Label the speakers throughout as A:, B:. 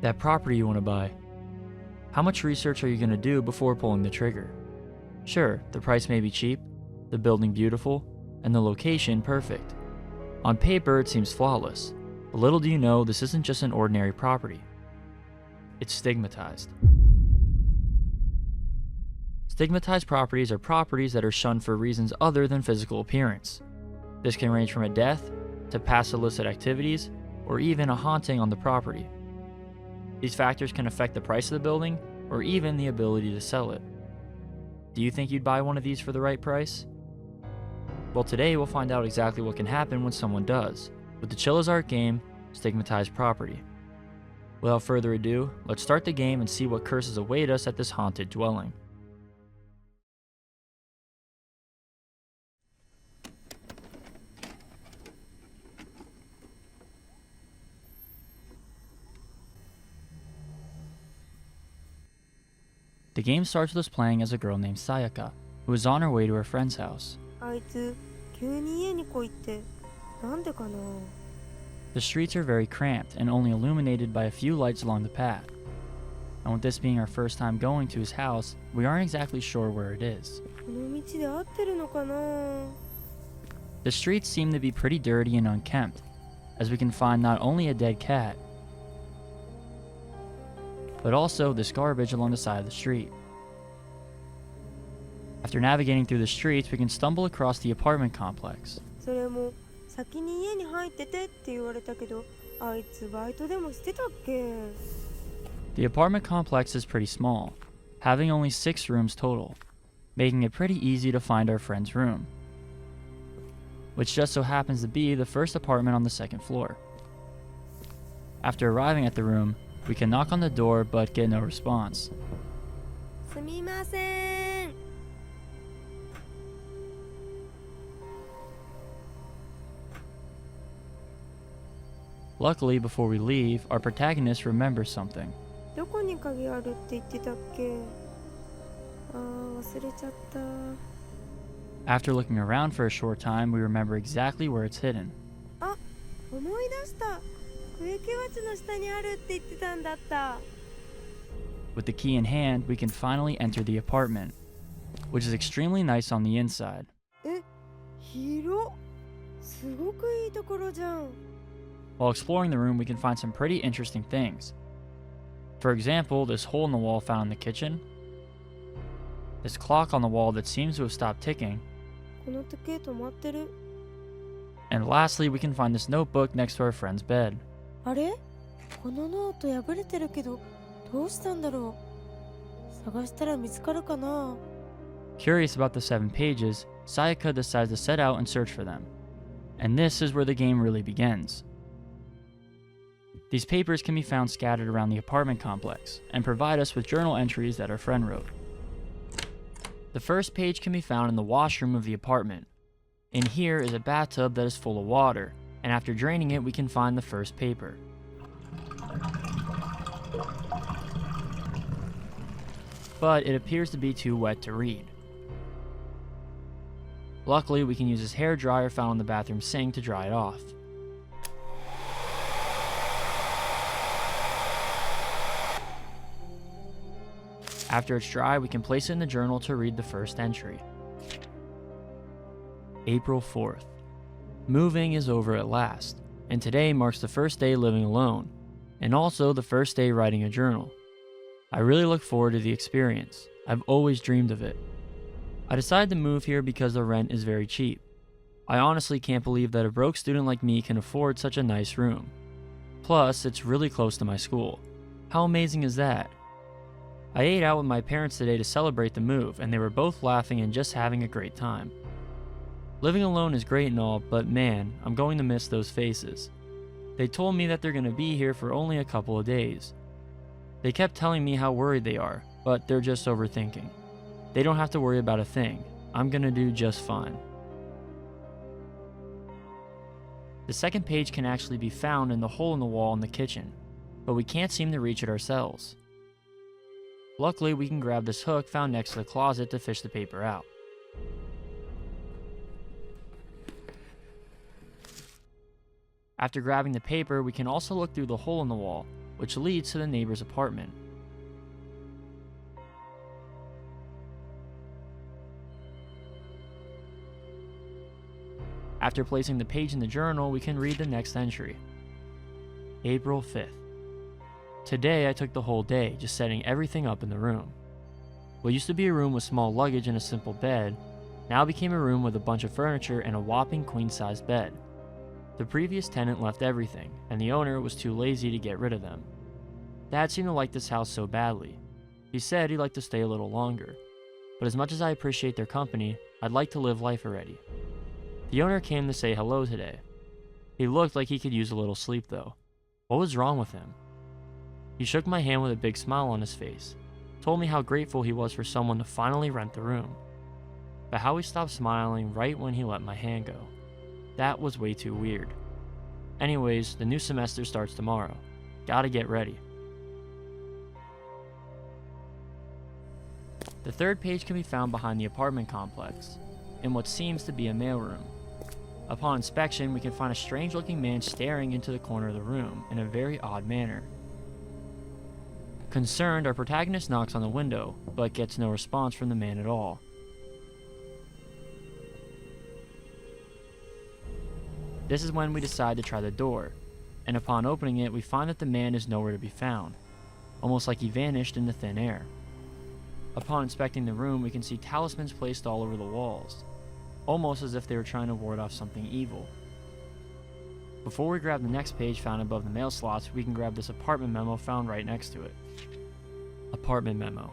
A: That property you want to buy. How much research are you going to do before pulling the trigger? Sure, the price may be cheap, the building beautiful, and the location perfect. On paper, it seems flawless, but little do you know this isn't just an ordinary property. It's stigmatized. Stigmatized properties are properties that are shunned for reasons other than physical appearance. This can range from a death, to past illicit activities, or even a haunting on the property. These factors can affect the price of the building, or even the ability to sell it. Do you think you'd buy one of these for the right price? Well, today we'll find out exactly what can happen when someone does, with the Chill as Art game, Stigmatized Property. Without further ado, let's start the game and see what curses await us at this haunted dwelling. The game starts with us playing as a girl named Sayaka, who is on her way to her friend's house. The streets are very cramped and only illuminated by a few lights along the path. And with this being our first time going to his house, we aren't exactly sure where it is. The streets seem to be pretty dirty and unkempt, as we can find not only a dead cat, but also this garbage along the side of the street. After navigating through the streets, we can stumble across the apartment complex. The apartment complex is pretty small, having only 6 rooms total, making it pretty easy to find our friend's room, which just so happens to be the first apartment on the 2nd floor. After arriving at the room, we can knock on the door but get no response. Luckily, before we leave, our protagonist remembers something. After looking around for a short time, we remember exactly where it's hidden. With the key in hand, we can finally enter the apartment, which is extremely nice on the inside. While exploring the room, we can find some pretty interesting things. For example, this hole in the wall found in the kitchen, this clock on the wall that seems to have stopped ticking, and lastly, we can find this notebook next to our friend's bed. Curious about the 7 pages, Sayaka decides to set out and search for them. And this is where the game really begins. These papers can be found scattered around the apartment complex and provide us with journal entries that our friend wrote. The first page can be found in the washroom of the apartment. In here is a bathtub that is full of water, and after draining it, we can find the first paper. But it appears to be too wet to read. Luckily, we can use this hair dryer found in the bathroom sink to dry it off. After it's dry, we can place it in the journal to read the first entry. April 4th. Moving is over at last, and today marks the first day living alone, and also the first day writing a journal. I really look forward to the experience. I've always dreamed of it. I decided to move here because the rent is very cheap. I honestly can't believe that a broke student like me can afford such a nice room. Plus, it's really close to my school. How amazing is that? I ate out with my parents today to celebrate the move, and they were both laughing and just having a great time. Living alone is great and all, but man, I'm going to miss those faces. They told me that they're going to be here for only a couple of days. They kept telling me how worried they are, but they're just overthinking. They don't have to worry about a thing. I'm going to do just fine. The second page can actually be found in the hole in the wall in the kitchen, but we can't seem to reach it ourselves. Luckily, we can grab this hook found next to the closet to fish the paper out. After grabbing the paper, we can also look through the hole in the wall, which leads to the neighbor's apartment. After placing the page in the journal, we can read the next entry. April 5th. Today I took the whole day just setting everything up in the room. What used to be a room with small luggage and a simple bed now became a room with a bunch of furniture and a whopping queen-sized bed. The previous tenant left everything, and the owner was too lazy to get rid of them. Dad seemed to like this house so badly. He said he'd like to stay a little longer, but as much as I appreciate their company, I'd like to live life already. The owner came to say hello today. He looked like he could use a little sleep though. What was wrong with him? He shook my hand with a big smile on his face, told me how grateful he was for someone to finally rent the room. But how he stopped smiling right when he let my hand go. That was way too weird. Anyways, the new semester starts tomorrow. Gotta get ready. The third page can be found behind the apartment complex, in what seems to be a mailroom. Upon inspection, we can find a strange-looking man staring into the corner of the room in a very odd manner. Concerned, our protagonist knocks on the window, but gets no response from the man at all. This is when we decide to try the door, and upon opening it, we find that the man is nowhere to be found, almost like he vanished into thin air. Upon inspecting the room, we can see talismans placed all over the walls, almost as if they were trying to ward off something evil. Before we grab the next page found above the mail slots, we can grab this apartment memo found right next to it. Apartment memo.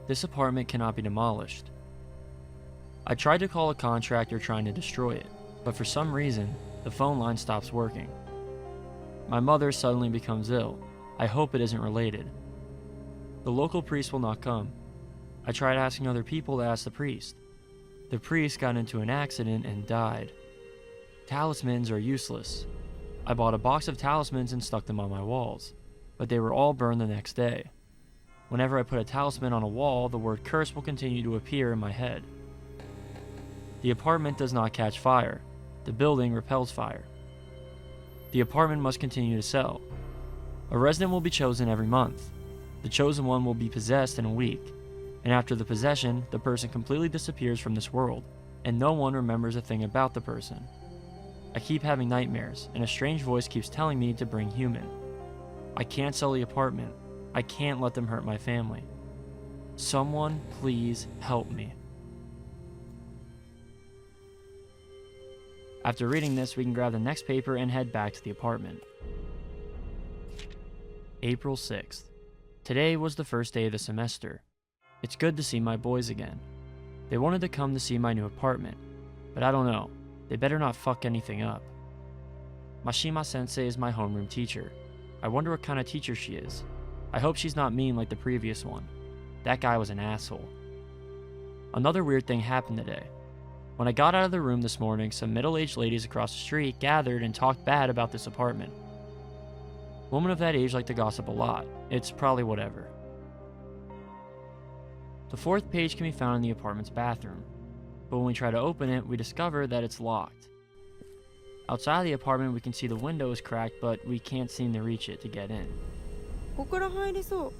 A: This apartment cannot be demolished. I tried to call a contractor trying to destroy it, but for some reason, the phone line stops working. My mother suddenly becomes ill. I hope it isn't related. The local priest will not come. I tried asking other people to ask the priest. The priest got into an accident and died. Talismans are useless. I bought a box of talismans and stuck them on my walls, but they were all burned the next day. Whenever I put a talisman on a wall, the word curse will continue to appear in my head. The apartment does not catch fire. The building repels fire. The apartment must continue to sell. A resident will be chosen every month. The chosen one will be possessed in a week, and after the possession, the person completely disappears from this world, and no one remembers a thing about the person. I keep having nightmares, and a strange voice keeps telling me to bring human. I can't sell the apartment. I can't let them hurt my family. Someone please help me. After reading this, we can grab the next paper and head back to the apartment. April 6th. Today was the first day of the semester. It's good to see my boys again. They wanted to come to see my new apartment, but I don't know. They better not fuck anything up. Mashima sensei is my homeroom teacher. I wonder what kind of teacher she is. I hope she's not mean like the previous one. That guy was an asshole. Another weird thing happened today. When I got out of the room this morning, some middle-aged ladies across the street gathered and talked bad about this apartment. Women of that age like to gossip a lot. It's probably whatever. The fourth page can be found in the apartment's bathroom, but when we try to open it, we discover that it's locked. Outside the apartment, we can see the window is cracked, but we can't seem to reach it to get in.
B: ここから入れそう。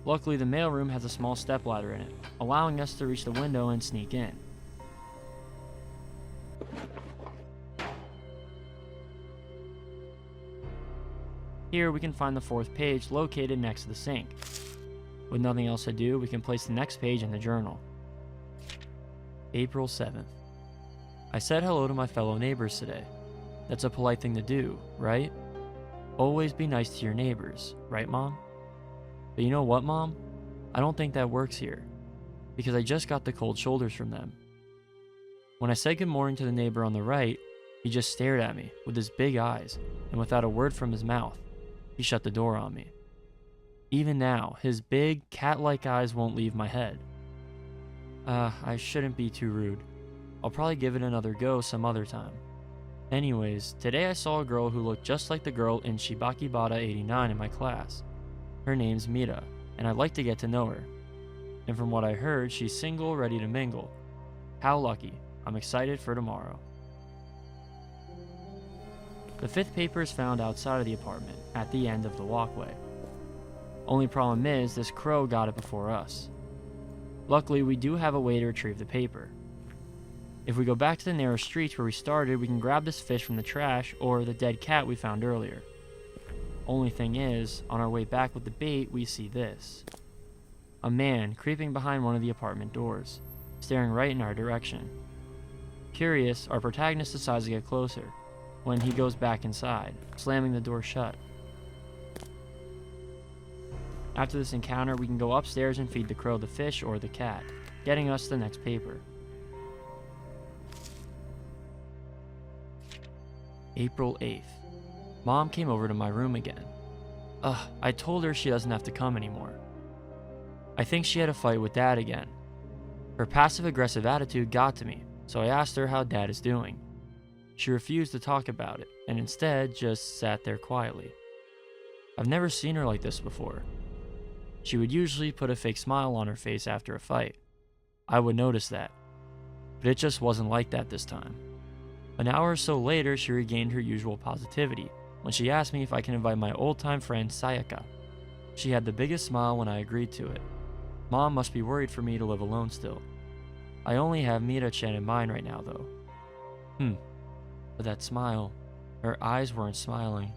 A: Luckily, the mailroom has a small stepladder in it, allowing us to reach the window and sneak in. Here we can find the fourth page located next to the sink. With nothing else to do, we can place the next page in the journal. April 7th. I said hello to my fellow neighbors today. That's a polite thing to do, right? Always be nice to your neighbors, right, Mom? But you know what, Mom? I don't think that works here, because I just got the cold shoulders from them. When I said good morning to the neighbor on the right, he just stared at me with his big eyes, and without a word from his mouth, he shut the door on me. Even now, his big, cat-like eyes won't leave my head. I shouldn't be too rude. I'll probably give it another go some other time. Anyways, today I saw a girl who looked just like the girl in Shibakibara 89 in my class. Her name's Mira, and I'd like to get to know her. And from what I heard, she's single, ready to mingle. How lucky. I'm excited for tomorrow. The fifth paper is found outside of the apartment, at the end of the walkway. Only problem is, this crow got it before us. Luckily, we do have a way to retrieve the paper. If we go back to the narrow streets where we started, we can grab this fish from the trash or the dead cat we found earlier. Only thing is, on our way back with the bait, we see this. A man creeping behind one of the apartment doors, staring right in our direction. Curious, our protagonist decides to get closer, when he goes back inside, slamming the door shut. After this encounter, we can go upstairs and feed the crow the fish or the cat, getting us the next paper. April 8th. Mom came over to my room again. I told her she doesn't have to come anymore. I think she had a fight with Dad again. Her passive-aggressive attitude got to me, so I asked her how Dad is doing. She refused to talk about it, and instead just sat there quietly. I've never seen her like this before. She would usually put a fake smile on her face after a fight. I would notice that, but it just wasn't like that this time. An hour or so later, she regained her usual positivity when she asked me if I can invite my old-time friend Sayaka. She had the biggest smile when I agreed to it. Mom must be worried for me to live alone still. I only have Mira-chan in mind right now though. But that smile, her eyes weren't smiling.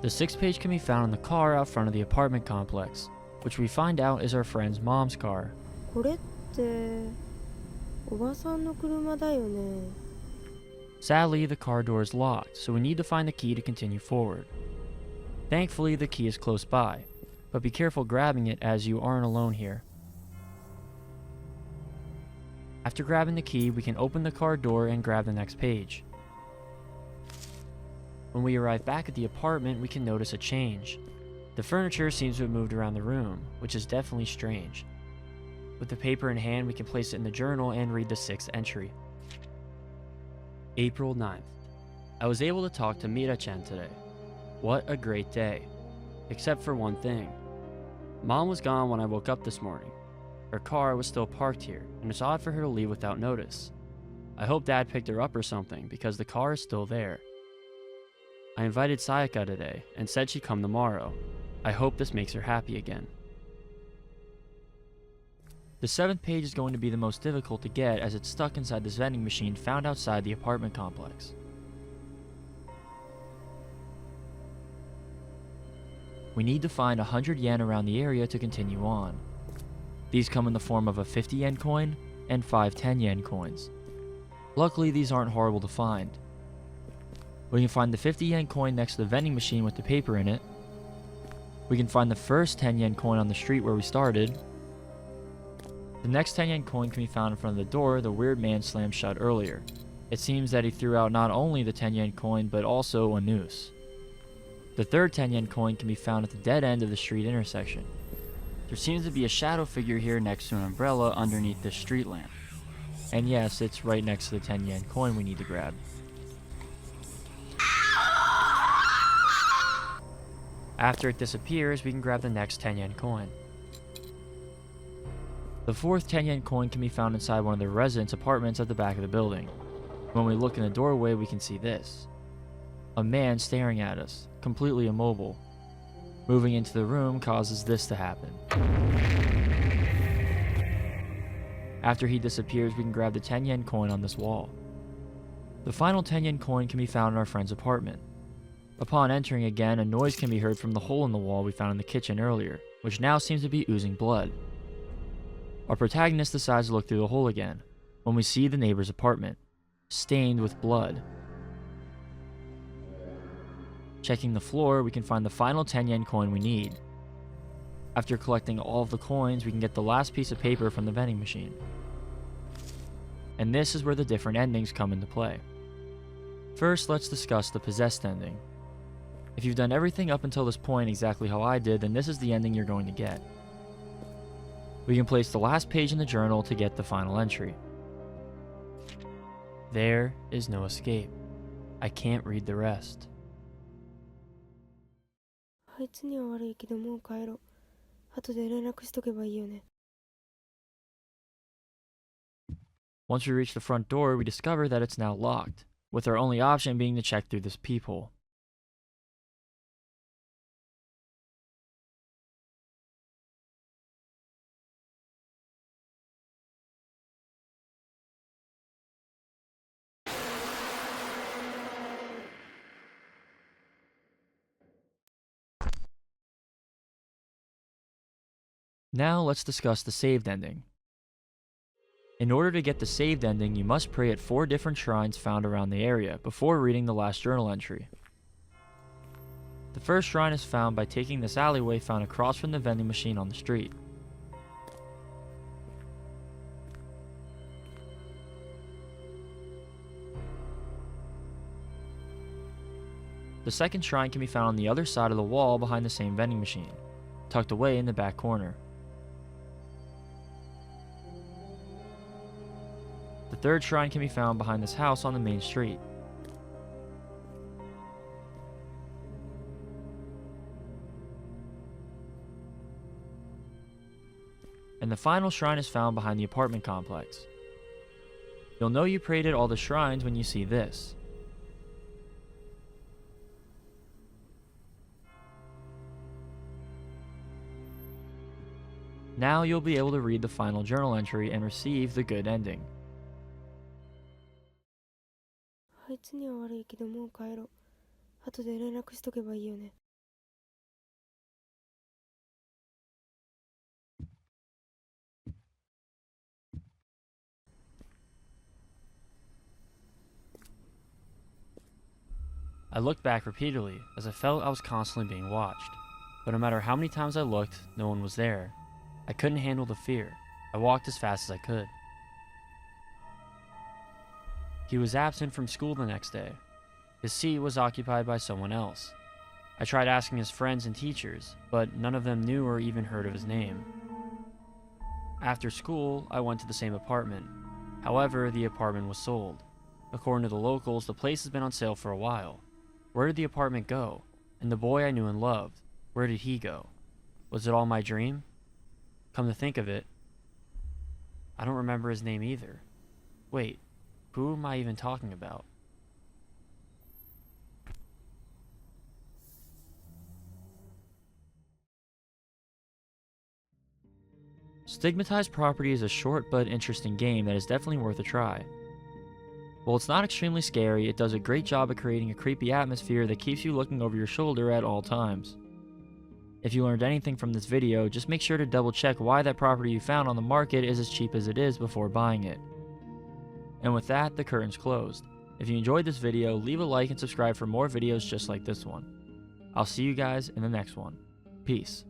A: The 6th page can be found in the car out front of the apartment complex, which we find out is our friend's mom's car.
B: これっておばさんの車だよね。
A: Sadly, the car door is locked, so we need to find the key to continue forward. Thankfully, the key is close by, but be careful grabbing it as you aren't alone here. After grabbing the key, we can open the car door and grab the next page. When we arrive back at the apartment, we can notice a change. The furniture seems to have moved around the room, which is definitely strange. With the paper in hand, we can place it in the journal and read the 6th entry. April 9th. I was able to talk to Mira-chan today. What a great day. Except for one thing. Mom was gone when I woke up this morning. Her car was still parked here, and it's odd for her to leave without notice. I hope Dad picked her up or something, because the car is still there. I invited Sayaka today, and said she'd come tomorrow. I hope this makes her happy again. The 7th page is going to be the most difficult to get as it's stuck inside this vending machine found outside the apartment complex. We need to find 100 yen around the area to continue on. These come in the form of a 50 yen coin and 5 10 yen coins. Luckily, these aren't horrible to find. We can find the 50 yen coin next to the vending machine with the paper in it. We can find the first 10 yen coin on the street where we started. The next 10 yen coin can be found in front of the door the weird man slammed shut earlier. It seems that he threw out not only the 10 yen coin but also a noose. The third 10 yen coin can be found at the dead end of the street intersection. There seems to be a shadow figure here next to an umbrella underneath this street lamp. And yes, it's right next to the 10 yen coin we need to grab. After it disappears, we can grab the next 10 yen coin. The fourth 10 yen coin can be found inside one of the residents' apartments at the back of the building. When we look in the doorway, we can see this. A man staring at us, completely immobile. Moving into the room causes this to happen. After he disappears, we can grab the 10 yen coin on this wall. The final 10 yen coin can be found in our friend's apartment. Upon entering again, a noise can be heard from the hole in the wall we found in the kitchen earlier, which now seems to be oozing blood. Our protagonist decides to look through the hole again, when we see the neighbor's apartment, stained with blood. Checking the floor, we can find the final 10 yen coin we need. After collecting all of the coins, we can get the last piece of paper from the vending machine. And this is where the different endings come into play. First, let's discuss the possessed ending. If you've done everything up until this point exactly how I did, then this is the ending you're going to get. We can place the last page in the journal to get the final entry. There is no escape. I can't read the rest.
B: あいつには悪いけどもう帰ろう。後で連絡しとけばいいよね。
A: Once we reach the front door, we discover that it's now locked, with our only option being to check through this peephole. Now let's discuss the saved ending. In order to get the saved ending, you must pray at 4 different shrines found around the area before reading the last journal entry. The first shrine is found by taking this alleyway found across from the vending machine on the street. The second shrine can be found on the other side of the wall behind the same vending machine, tucked away in the back corner. The third shrine can be found behind this house on the main street. And the final shrine is found behind the apartment complex. You'll know you prayed at all the shrines when you see this. Now you'll be able to read the final journal entry and receive the good ending.
B: あいつには悪いけどもう帰ろう。後で連絡しとけばいいよね。
A: I looked back repeatedly as I felt I was constantly being watched. But no matter how many times I looked, no one was there. I couldn't handle the fear. I walked as fast as I could. He was absent from school the next day. His seat was occupied by someone else. I tried asking his friends and teachers, but none of them knew or even heard of his name. After school, I went to the same apartment. However, the apartment was sold. According to the locals, the place has been on sale for a while. Where did the apartment go? And the boy I knew and loved, where did he go? Was it all my dream? Come to think of it, I don't remember his name either. Wait, who am I even talking about? Stigmatized Property is a short but interesting game that is definitely worth a try. While it's not extremely scary, it does a great job at creating a creepy atmosphere that keeps you looking over your shoulder at all times. If you learned anything from this video, just make sure to double check why that property you found on the market is as cheap as it is before buying it. And with that, the curtain's closed. If you enjoyed this video, leave a like and subscribe for more videos just like this one. I'll see you guys in the next one. Peace.